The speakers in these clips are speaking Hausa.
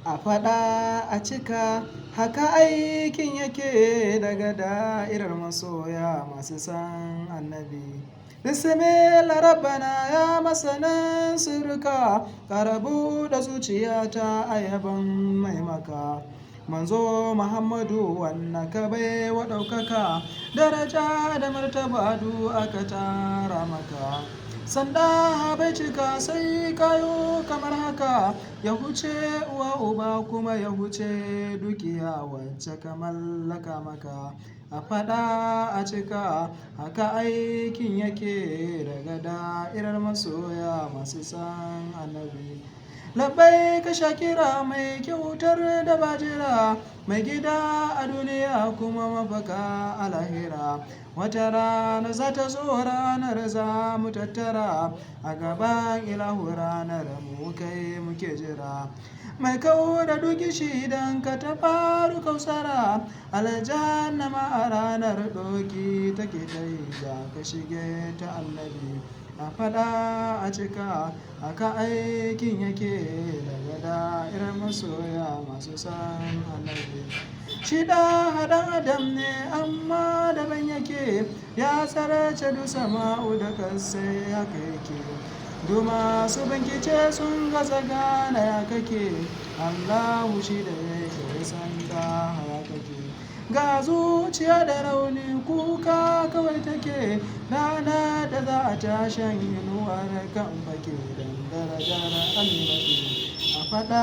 a faɗa a cika haka aikin yake daga da'irar masoya masu san annabi. Bismillah rabbana ya masanan sirka ka rabu da zuciyata a yaban mai maka. Manzo Muhammadu wannan ka bai wa ɗaukaka daraja da martaba du aka tara maka. Sanda bai cika sai kayo kamar haka ya huce uwa uba kuma ya huce dukiya wacce ka mallaka maka. A faɗa a cika haka aikin yake daga da'irar masoya masu san annabi. Labbai ka shakira mai kyautar da bajira mai gida a duniya kuma mafaka a lahira. Wata rana za ta zo ranar za mu tattara a gaban ilahu ranar mu kai muke jira. Mai kawo da dukishi idan ka ta faru kausara aljanna ma a ranar doki take ta yi za ka shige ta annabi. A faɗa a cika haka aikin yake daga da'irar masoya masu san annabi. Shi ɗan adam ne amma daban yake ya tsarace du sama'u da kasai haka yake. Du masu bincike sun gaza gane ya kake Allahu shi da yake san da ya kake. Ga zuciya da rauni kuka kawai take rana da za a tashan inuwar kan fake don darajar annabi. A faɗa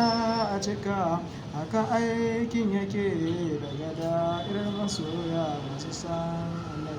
a cika haka aikin yake daga da'irar masoya masu san annabi.